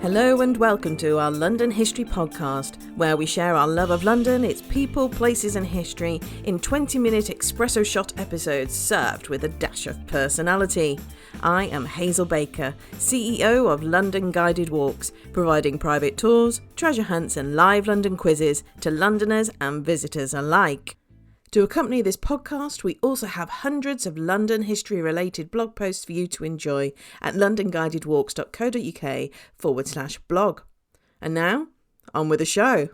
Hello and welcome to our London History Podcast, where we share our love of London, its people, places and history in 20-minute espresso shot episodes served with a dash of personality. I am Hazel Baker, CEO of London Guided Walks, providing private tours, treasure hunts and live London quizzes to Londoners and visitors alike. To accompany this podcast, we also have hundreds of London history-related blog posts for you to enjoy at londonguidedwalks.co.uk/blog. And now, on with the show.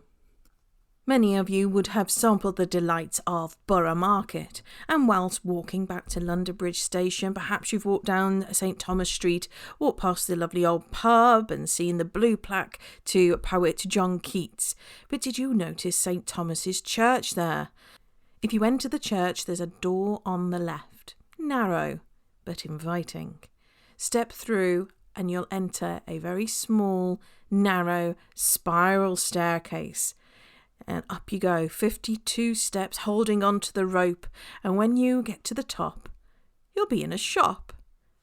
Many of you would have sampled the delights of Borough Market, and whilst walking back to London Bridge Station, perhaps you've walked down St Thomas Street, walked past the lovely old pub and seen the blue plaque to poet John Keats. But did you notice St Thomas's Church there? If you enter the church, there's a door on the left, narrow but inviting. Step through and you'll enter a very small, narrow, spiral staircase. And up you go, 52 steps holding onto the rope. And when you get to the top, you'll be in a shop.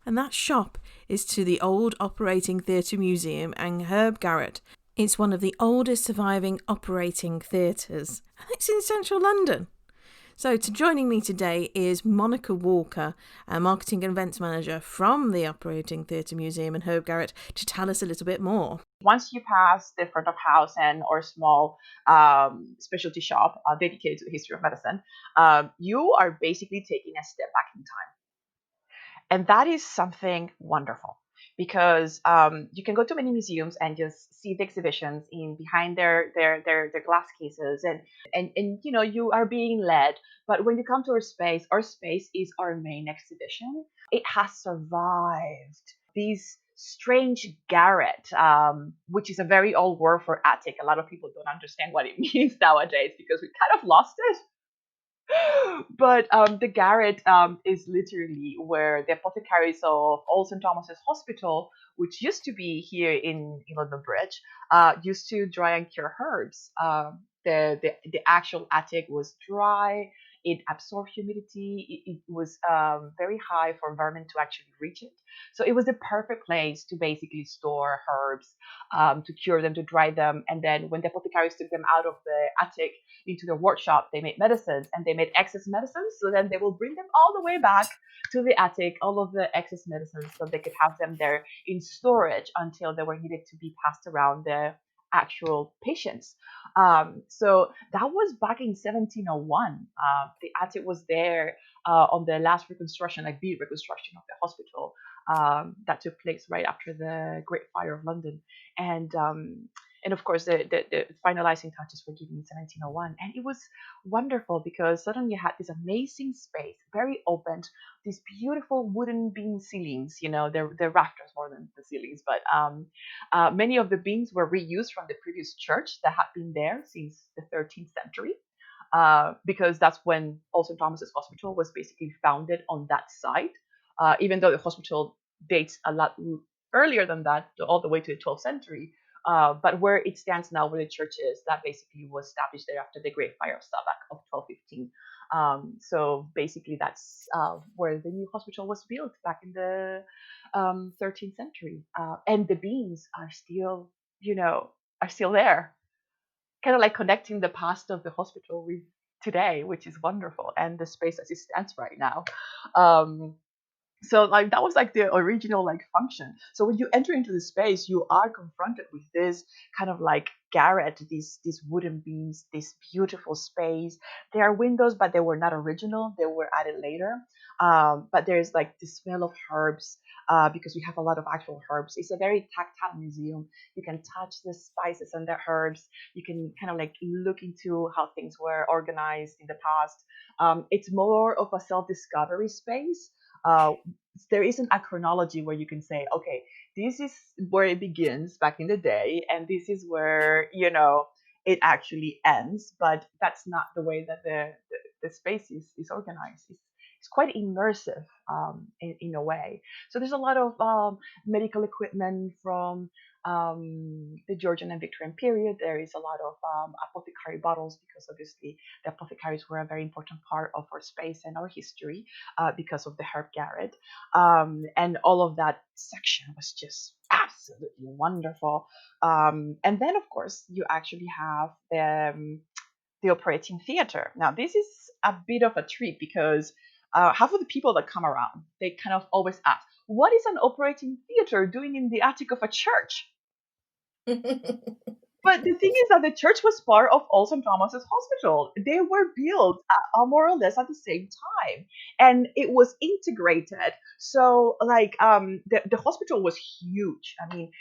And that shop is to the old operating theatre museum and Herb Garret. It's one of the oldest surviving operating theatres. And it's in central London. So joining me today is Monica Walker, a marketing and events manager from the Operating Theatre Museum and Herb Garret, to tell us a little bit more. Once you pass the front of house or small specialty shop dedicated to the history of medicine, you are basically taking a step back in time. And that is something wonderful because you can go to many museums and just see the exhibitions in behind their glass cases and you know you are being led. But when you come to our space is our main exhibition. It has survived these strange garret, which is a very old word for attic. A lot of people don't understand what it means nowadays because we kind of lost it. But the garret is literally where the apothecaries of Old St Thomas's Hospital, which used to be here in London Bridge, used to dry and cure herbs. The actual attic was dry. It absorbed humidity. It was very high for vermin to actually reach it. So it was the perfect place to basically store herbs, to cure them, to dry them. And then when the apothecaries took them out of the attic into their workshop, they made medicines and they made excess medicines. So then they will bring them all the way back to the attic, all of the excess medicines, so they could have them there in storage until they were needed to be passed around the actual patients. So that was back in 1701. The attic was there on the last reconstruction, like the reconstruction of the hospital that took place right after the Great Fire of London. And of course, the finalizing touches were given in 1701. And it was wonderful because suddenly you had this amazing space, very open, these beautiful wooden beam ceilings. You know, they're rafters more than the ceilings, but many of the beams were reused from the previous church that had been there since the 13th century. Because that's when Old St Thomas's Hospital was basically founded on that site, even though the hospital dates a lot earlier than that, all the way to the 12th century. But where it stands now, where the church is, that basically was established there after the Great Fire of Savak of 1215. So basically, that's where the new hospital was built back in the 13th century. And the beams are still, are still there, kind of like connecting the past of the hospital with today, which is wonderful, and the space as it stands right now. So like that was like the original like function. So when you enter into the space, you are confronted with this kind of like garret, these wooden beams, this beautiful space. There are windows, but they were not original. They were added later. But there's like the smell of herbs because we have a lot of actual herbs. It's a very tactile museum. You can touch the spices and the herbs. You can kind of like look into how things were organized in the past. It's more of a self-discovery space. There isn't a chronology where you can say, okay, this is where it begins back in the day, and this is where it actually ends. But that's not the way that the space is organized. it's quite immersive in a way. So there's a lot of medical equipment from the Georgian and Victorian period. There is a lot of apothecary bottles because obviously the apothecaries were a very important part of our space and our history because of the herb garret. And all of that section was just absolutely wonderful. And then, of course, you actually have the operating theater. Now, this is a bit of a treat because half of the people that come around, they kind of always ask, what is an operating theater doing in the attic of a church? But the thing is that the church was part of All St. Thomas's Hospital. They were built more or less at the same time, and it was integrated. So, like, the hospital was huge. I mean,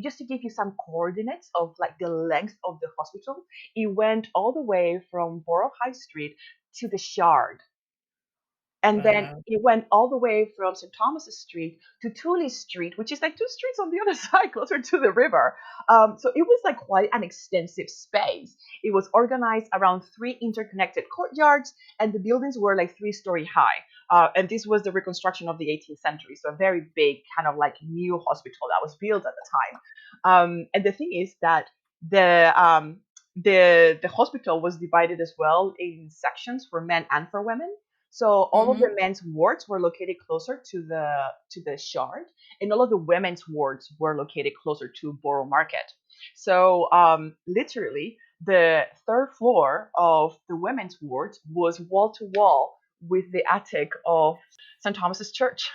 just to give you some coordinates of like the length of the hospital, it went all the way from Borough High Street to the Shard. And then Wow. it went all the way from St. Thomas's Street to Tooley Street, which is like two streets on the other side, closer to the river. So it was like quite an extensive space. It was organized around three interconnected courtyards, and the buildings were like 3-story high. And this was the reconstruction of the 18th century, so a very big kind of like new hospital that was built at the time. And the thing is that the hospital was divided as well in sections for men and for women. So all of the Mm-hmm. men's wards were located closer to the Shard, and all of the women's wards were located closer to Borough Market. So literally, the third floor of the women's ward was wall to wall with the attic of St. Thomas's Church,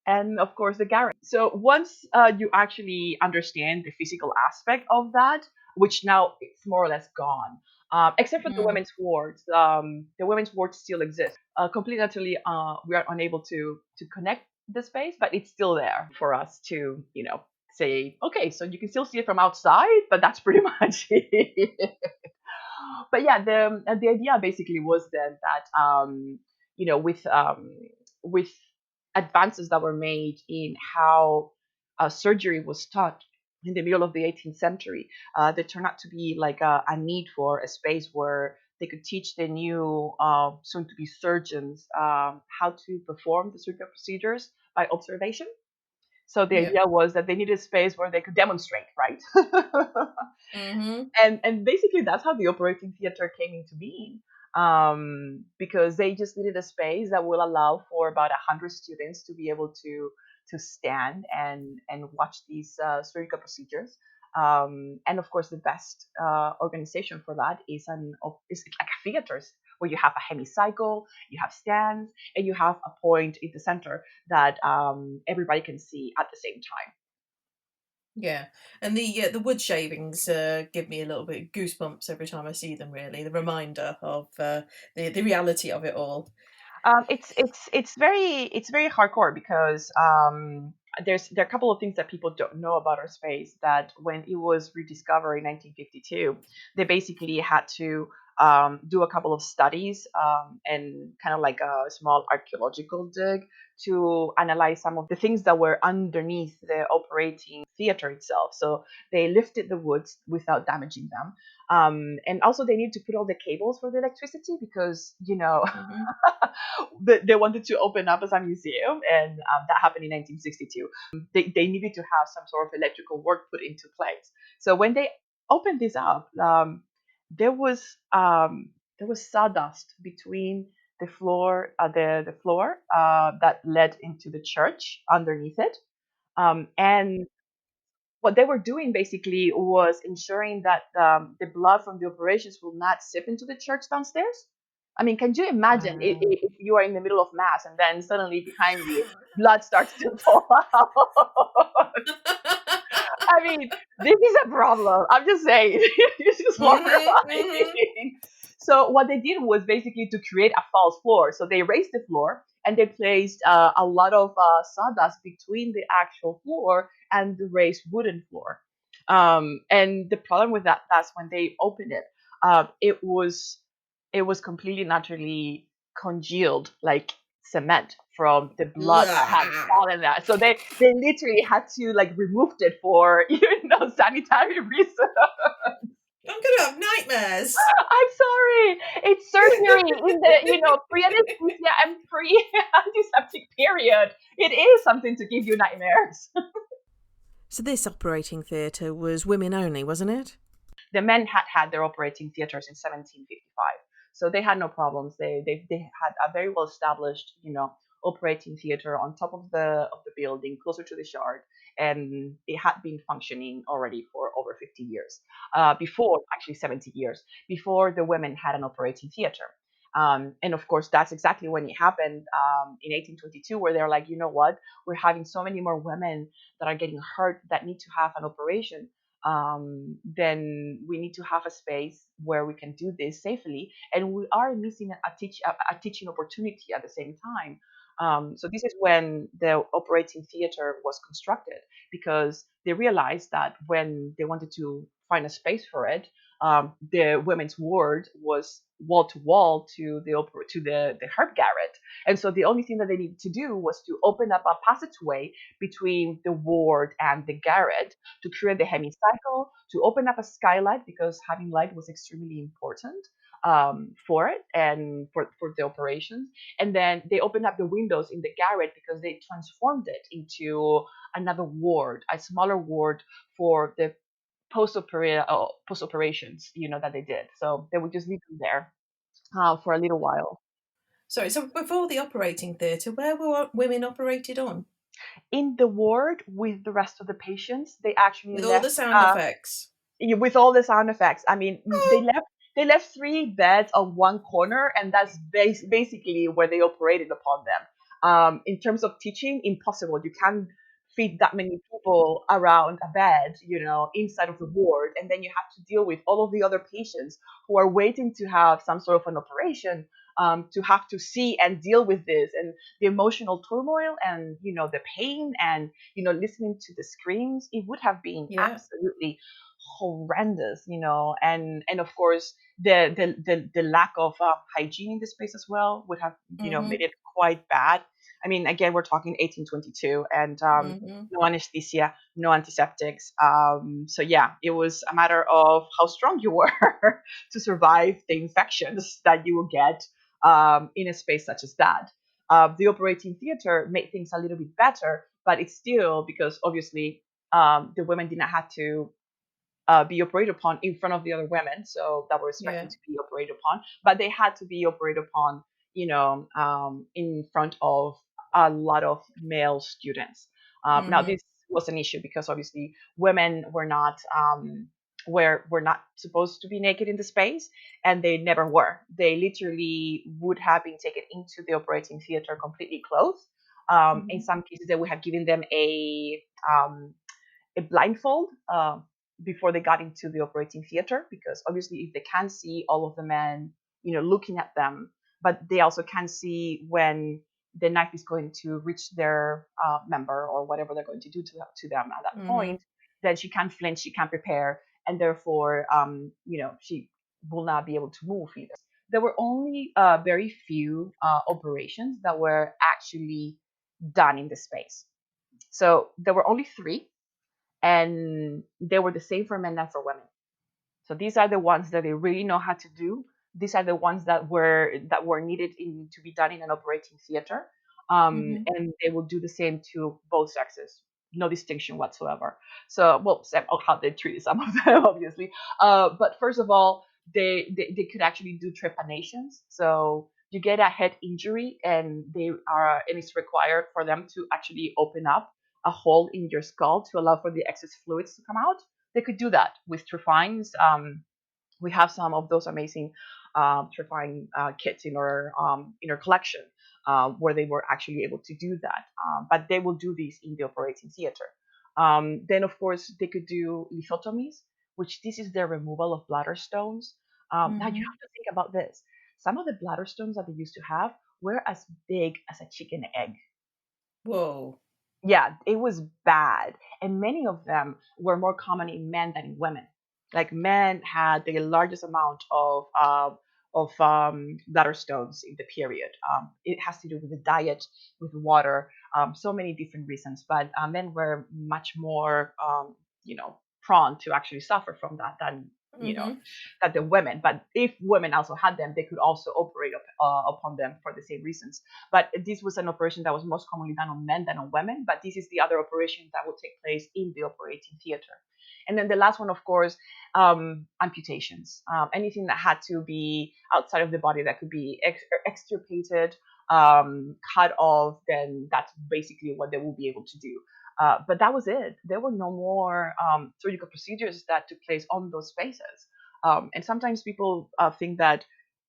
and of course the garret. So once you actually understand the physical aspect of that, which now it's more or less gone, except for Mm. the women's wards still exist. Completely, utterly, we are unable to connect the space, but it's still there for us to, say, okay, so you can still see it from outside, but that's pretty much it. But yeah, the idea basically was then that with advances that were made in how surgery was taught in the middle of the 18th century, there turned out to be like a need for a space where they could teach the new soon-to-be surgeons how to perform the surgical procedures by observation. So the Yeah. idea was that they needed a space where they could demonstrate, right? Mm-hmm. And basically that's how the operating theater came into being, because they just needed a space that will allow for about 100 students to be able to stand and watch these surgical procedures. And of course the best organization for that is like a theater where you have a hemicycle, you have stands, and you have a point in the center that everybody can see at the same time. Yeah, and the wood shavings give me a little bit of goosebumps every time I see them. Really, the reminder of the reality of it all. It's very hardcore because there are a couple of things that people don't know about our space. That when it was rediscovered in 1952, they basically had to do a couple of studies and kind of like a small archaeological dig to analyze some of the things that were underneath the operating theater itself. So they lifted the woods without damaging them. And also they need to put all the cables for the electricity because Hmm. they wanted to open up as a museum, and that happened in 1962. They needed to have some sort of electrical work put into place. So when they opened this up, there was there was sawdust between the floor, the floor that led into the church underneath it, and what they were doing basically was ensuring that the blood from the operations will not seep into the church downstairs. I mean, can you imagine Wow. if you are in the middle of mass and then suddenly behind you blood starts to fall out? I mean, this is a problem. I'm just saying, this is Hmm. Hmm. horrifying. So what they did was basically to create a false floor. So they raised the floor and they placed a lot of sawdust between the actual floor and the raised wooden floor. And the problem with that's when they opened it, it was completely naturally congealed like cement from the blood that had Blah. fallen there. So they literally had to like remove it for sanitary reasons. I'm gonna have nightmares. I'm sorry. It's surgery in the, pre-anesthesia and pre-antiseptic period. It is something to give you nightmares. So this operating theatre was women only, wasn't it? The men had their operating theaters in 1755, so they had no problems. They had a very well established, operating theater on top of the building, closer to the yard, and it had been functioning already for over 50 years. Before, actually 70 years before the women had an operating theater. And of course, that's exactly when it happened in 1822, where they're like, you know what, we're having so many more women that are getting hurt that need to have an operation. Then we need to have a space where we can do this safely, and we are missing a teaching opportunity at the same time. So this is when the operating theater was constructed, because they realized that when they wanted to find a space for it, the women's ward was wall to wall to the herb garret, and so the only thing that they needed to do was to open up a passageway between the ward and the garret to create the hemicycle, to open up a skylight, because having light was extremely important for it and for the operations. And then they opened up the windows in the garret because they transformed it into another ward, a smaller ward for the post operations, that they did. So they would just leave them there for a little while. Sorry, so before the operating theatre, where were women operated on? In the ward with the rest of the patients, they actually With all the left sound effects. with all the sound effects. I mean, they left three beds on one corner, and that's basically where they operated upon them. In terms of teaching, impossible. You can't fit that many people around a bed, inside of the ward, and then you have to deal with all of the other patients who are waiting to have some sort of an operation. To have to see and deal with this, and the emotional turmoil, and the pain, and listening to the screams, it would have been Yeah. absolutely horrendous, and of course the lack of hygiene in the space as well would have made Mhm. it quite bad. I mean, again, we're talking 1822, and Mhm. no anesthesia, no antiseptics. So yeah, it was a matter of how strong you were to survive the infections that you will get in a space such as that. The operating theater made things a little bit better, but it's still, because obviously the women did not have to be operated upon in front of the other women, so that were expecting Yeah. to be operated upon, but they had to be operated upon, in front of a lot of male students. Now, Mhm. this was an issue because obviously women were not supposed to be naked in the space, and they never were. They literally would have been taken into the operating theater completely clothed. In Mhm. some cases, they would have given them um, a blindfold before they got into the operating theater, because obviously if they can't see all of the men looking at them, but they also can't see when the knife is going to reach their member, or whatever they're going to do to them at that Mhm. point, then she can't flinch, she can't prepare, and therefore she will not be able to move either. There were only very few operations that were actually done in the space. So there were only three, and they were the same for men and for women. So these are the ones that they really know how to do. These are the ones that were needed to be done in an operating theater, Mhm. and they will do the same to both sexes, no distinction whatsoever. So, well, except how they treat some of them, obviously. But first of all, they could actually do trepanations. So you get a head injury, and it's required for them to actually open up a hole in your skull to allow for the excess fluids to come out. They could do that with trephines. We have some of those amazing trephine kits in our collection, where they were actually able to do that. But they will do these in the operating theater. Then, of course, they could do lithotomies, which this is the removal of bladder stones. Now you Mhm. have to think about this. Some of the bladder stones that they used to have were as big as a chicken egg. Whoa. Yeah, it was bad. And many of them were more common in men than in women. Like, men had the largest amount of bladder stones in the period. It has to do with the diet, with water, so many different reasons. But men were much more, prone to actually suffer from that than Mm-hmm. that the women, but if women also had them, they could also operate upon them for the same reasons. But this was an operation that was most commonly done on men than on women, but this is the other operation that would take place in the operating theater. And then the last one, of course, amputations. Anything that had to be outside of the body that could be extirpated, cut off, then that's basically what they will be able to do. But that was it. There were no more surgical procedures that took place on those spaces. And sometimes people think that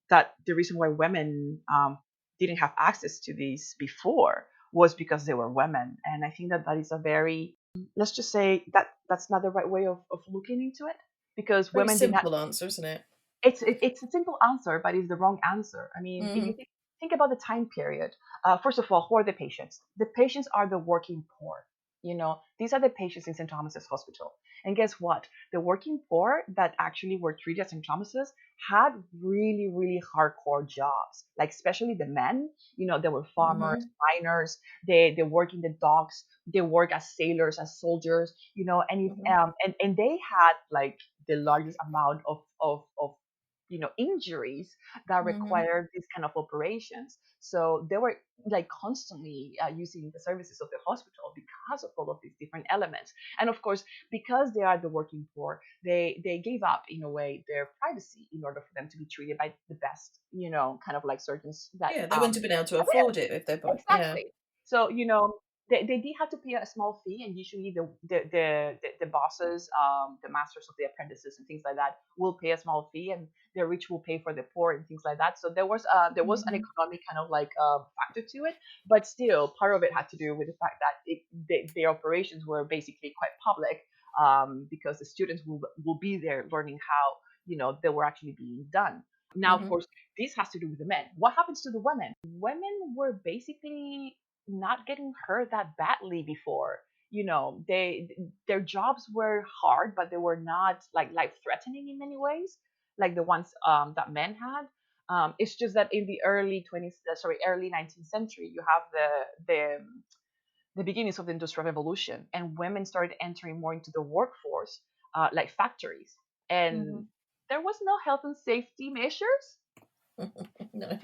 the reason why women didn't have access to these before was because they were women. And I think that that is a very, let's just say that that's not the right way of looking into it, because Very women did not. simple answer, isn't it? It's a simple answer, but it's the wrong answer. I mean, if you Mm-hmm. think about the time period, first of all, who are the patients? The patients are the working poor. These are the patients in St. Thomas's Hospital. And guess what? The working poor that actually were treated at St. Thomas's had really, really hardcore jobs. Like especially the men, they were farmers, Mm-hmm. miners. They work in the docks. They work as sailors, as soldiers. And if Mm-hmm. and they had like the largest amount of injuries that Mm-hmm. required these kind of operations. So they were like constantly using the services of the hospital because of all of these different elements. And of course, because they are the working poor, they gave up in a way their privacy in order for them to be treated by the best, kind of like surgeons that Yeah, they wouldn't have been able to there. afford it if they're born. Yeah. Exactly. So, they did have to pay a small fee, and usually the bosses, the masters of the apprentices and things like that will pay a small fee, and the rich will pay for the poor and things like that. So there was an Mm-hmm. economic kind of like factor to it, but still part of it had to do with the fact that the operations were basically quite public, because the students will be there learning how they were actually being done. Now, of Mm-hmm. course, this has to do with the men. What happens to the women? Women were basically not getting hurt that badly before. Their jobs were hard, but they were not like life threatening in many ways, like the ones that men had. It's just that in the early 19th century, you have the beginnings of the Industrial Revolution, and women started entering more into the workforce, like factories, Mm-hmm. and there was no health and safety measures. No.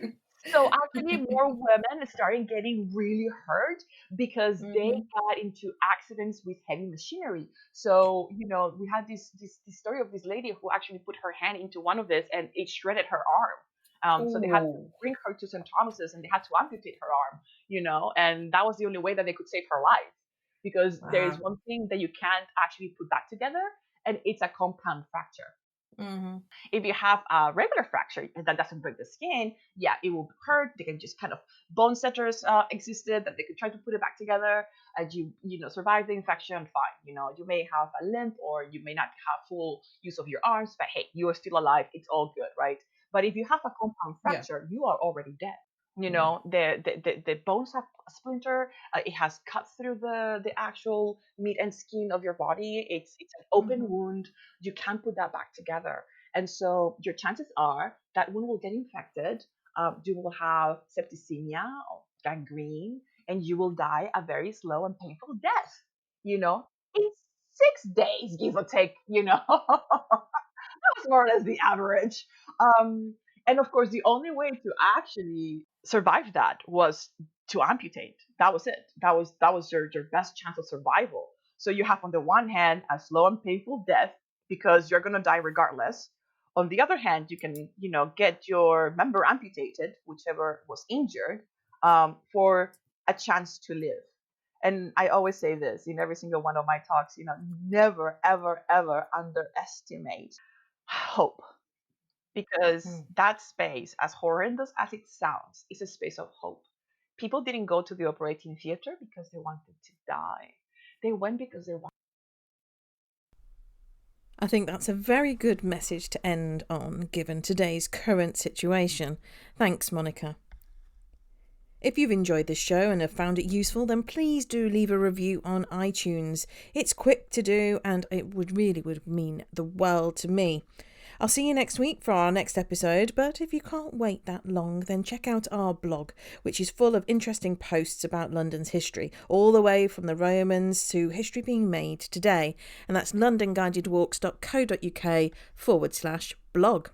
So actually, more women started getting really hurt because they Mm-hmm. got into accidents with heavy machinery. So we had this story of this lady who actually put her hand into one of this and it shredded her arm. So they had to Oh, bring her to St. Thomas's and they had to amputate her arm. And that was the only way that they could save her life, because there is wow. one thing that you can't actually put back together, and it's a compound fracture. Mm-hmm. If you have a regular fracture that doesn't break the skin, yeah, it will hurt. They can just kind of bone setters existed that they could try to put it back together. As you survive the infection, fine. You may have a limp or you may not have full use of your arms, but hey, you are still alive. It's all good, right? But if you have a compound Yeah. fracture, you are already dead. Yeah. The bones have a splinter. It has cut through the actual meat and skin of your body. It's an open Mm-hmm. wound. You can't put that back together, and so your chances are that wound will get infected. You will have septicemia or gangrene, and you will die a very slow and painful death. In 6 days, give or take. That's more or less the average. Um, and of course, the only way to actually survive that was to amputate. That was it. That was your best chance of survival. So you have on the one hand a slow and painful death because you're gonna die regardless. On the other hand, you can get your member amputated, whichever was injured, for a chance to live. And I always say this in every single one of my talks, never, ever, ever underestimate hope, because Mm. that space, as horrendous as it sounds, is a space of hope. People didn't go to the operating theater because they wanted to die. They went because they wanted. I think that's a very good message to end on, given today's current situation. Thanks, Monica. If you've enjoyed this show and have found it useful, then please do leave a review on iTunes. It's quick to do and it would mean the world to me. I'll see you next week for our next episode, but if you can't wait that long, then check out our blog, which is full of interesting posts about London's history, all the way from the Romans to history being made today. And that's londonguidedwalks.co.uk/blog.